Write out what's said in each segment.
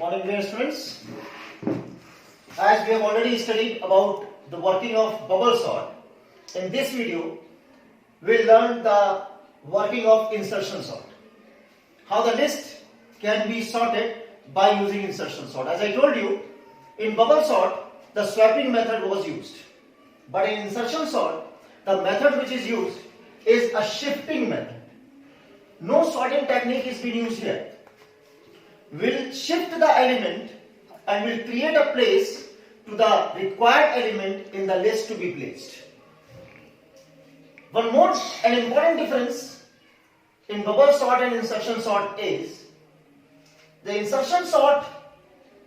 Morning, dear students. As we have already studied about the working of bubble sort, in this video we'll learn the working of insertion sort. How the list can be sorted by using insertion sort. As I told you, in bubble sort the swapping method was used, but in insertion sort the method which is used is a shifting method. No sorting technique is being used here. We'll shift the element and we'll create a place to the required element in the list to be placed. One more and important difference in bubble sort and insertion sort is the insertion sort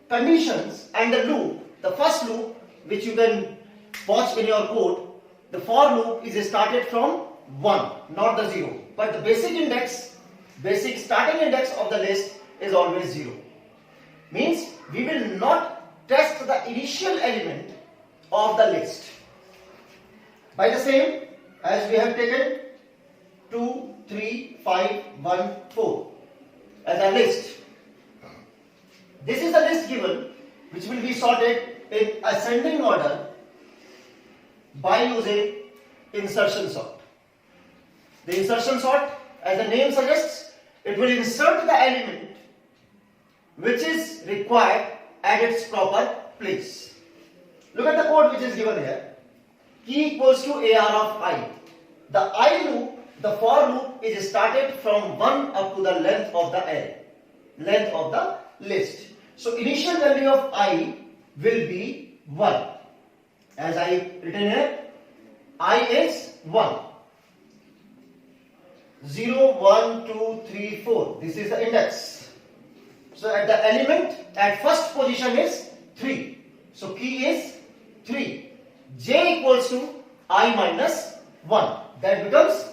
conditions and the loop, the first loop which you can watch in your code, the for loop is started from 1, not the 0. But the basic starting index of the list is always 0. Means we will not test the initial element of the list. By the same, as we have taken 2, 3, 5, 1, 4 as a list. This is the list given which will be sorted in ascending order by using insertion sort. The insertion sort, as the name suggests, it will insert the element which is required at its proper place. Look at the code which is given here. Key equals to AR of I. The I loop, the for loop is started from 1 up to the length of the array, length of the list. So initial value of I will be 1. As I written here, I is 1. 0, 1, 2, 3, 4. This is the index. So at the element at first position is 3. So key is 3. J equals to I minus 1. That becomes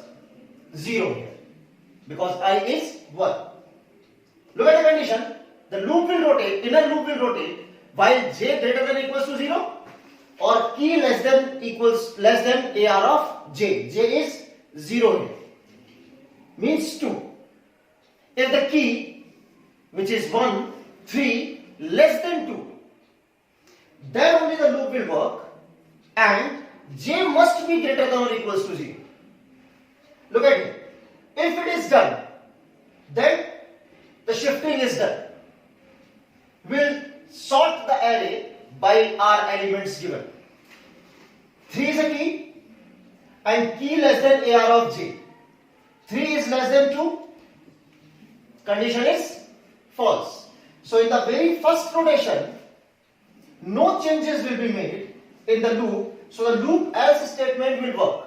0 here. Because I is 1. Look at the condition. The loop will rotate, inner loop will rotate while J greater than equals to 0 or key less than AR of J. J is 0 here. Means 2. If the key which is 1, 3 less than 2, then only the loop will work and J must be greater than or equals to 0. Look at it. If it is done, then the shifting is done. We'll sort the array by our elements given. 3 is a key and key less than AR of J. 3 is less than 2. Condition is false. So in the very first rotation, no changes will be made in the loop. So the loop else statement will work.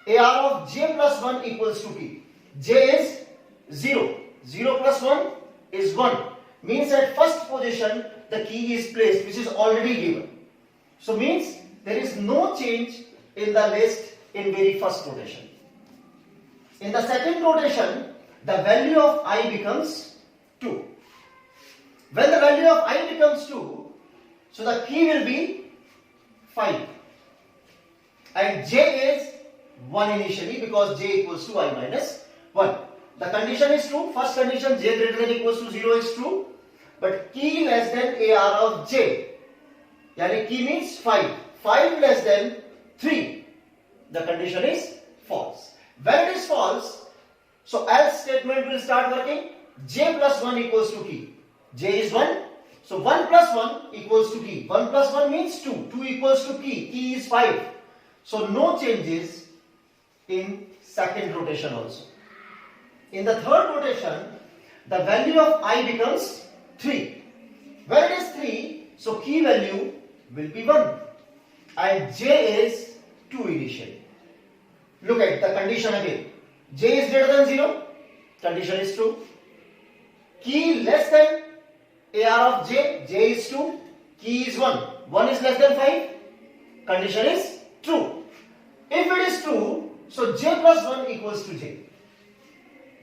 AR of J plus 1 equals to key. J is 0. 0 plus 1 is 1. Means at first position the key is placed which is already given. So means there is no change in the list in very first rotation. In the second rotation, the value of I becomes 2. When the value of I becomes 2, so the key will be 5. And J is 1 initially because J equals to I minus 1. The condition is true. First condition, J greater than equals to 0 is true. But key less than AR of J. Yani key means 5. 5 less than 3. The condition is false. When it is false, so else statement will start working. J plus 1 equals to key. J is 1. So 1 plus 1 equals to key. 1 plus 1 means 2. 2 equals to key. Key is 5. So no changes in second rotation also. In the third rotation, the value of I becomes 3. When it is 3, so key value will be 1. And J is 2 initially. Look at the condition again. J is greater than 0. Condition is true. Key less than AR of J. J is 2. Key is 1. 1 is less than 5. Condition is true. If it is true, so J plus 1 equals to J.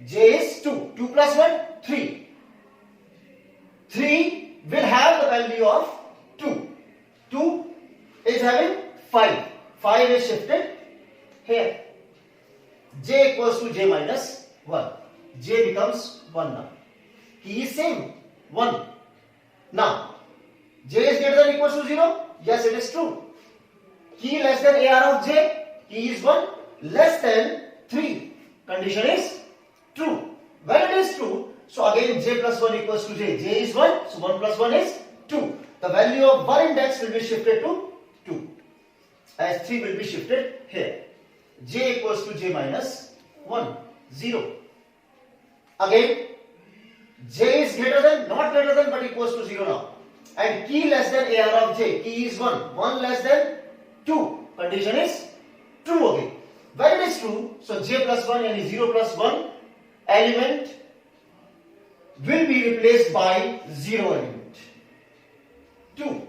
J is 2. 2 plus 1, 3. 3 will have the value of 2. 2 is having 5. 5 is shifted here. J equals to J minus 1. J becomes 1 now. Key is same, 1. Now, j is greater than or equals to 0. Yes, it is true. Key less than AR of j. Key is 1 less than 3. Condition is true. When it is true, so again j plus 1 equals to j. J is 1, so 1 plus 1 is 2. The value of one index will be shifted to 2. As 3 will be shifted here. J equals to j minus 1, 0. Again, j is greater than, not greater than, but equals to 0 now. And key less than AR of j. Key is 1. 1 less than 2. Condition is true again. When it is true, so j plus 1 and 0 plus 1 element will be replaced by 0 element. 2.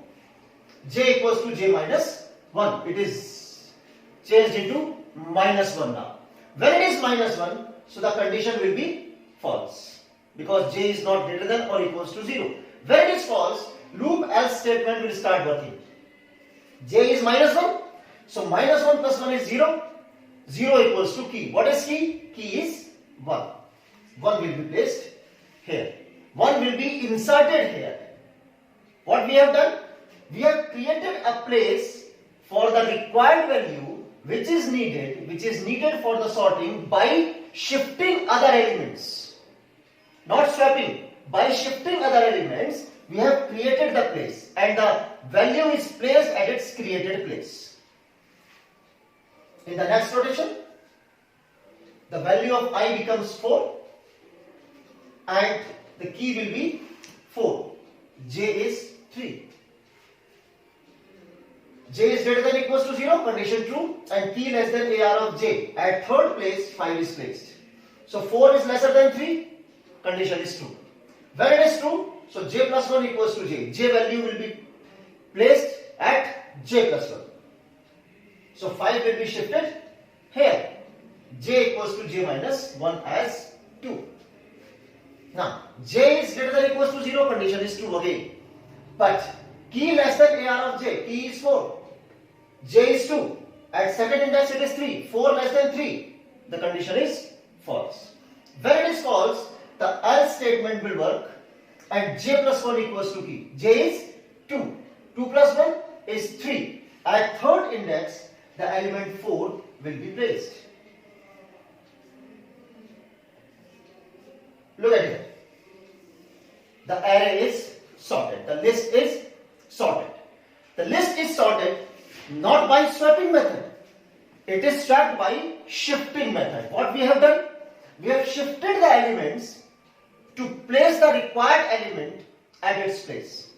J equals to j minus 1. It is changed into minus 1 now. When it is minus 1, so the condition will be false. Because j is not greater than or equals to 0. When it is false, loop else statement will start working. J is minus 1. So minus 1 plus 1 is 0. 0 equals to key. What is key? Key is 1. 1 will be placed here. 1 will be inserted here. What we have done? We have created a place for the required value which is needed for the sorting by shifting other elements. Not swapping. By shifting other elements, we have created the place and the value is placed at its created place. In the next rotation, the value of I becomes 4 and the key will be 4. J is 3. J is greater than or equals to 0, condition true, and key less than AR of j. At third place, 5 is placed. So 4 is lesser than 3, condition is true. When it is true, so j plus 1 equals to j. J value will be placed at j plus 1. So 5 will be shifted here. J equals to j minus 1 as 2. Now, j is greater than or equals to 0, condition is true again. But key less than AR of j, key is 4. J is 2. At second index it is 3. 4 less than 3. The condition is false. When it is false, the else statement will work and j plus 1 equals to key. J is 2. 2 plus 1 is 3. At third index, the element 4 will be placed. Look at it. The array is sorted. The list is sorted. The list is sorted not by swapping method. It is swapped by shifting method. What we have done? We have shifted the elements to place the required element at its place.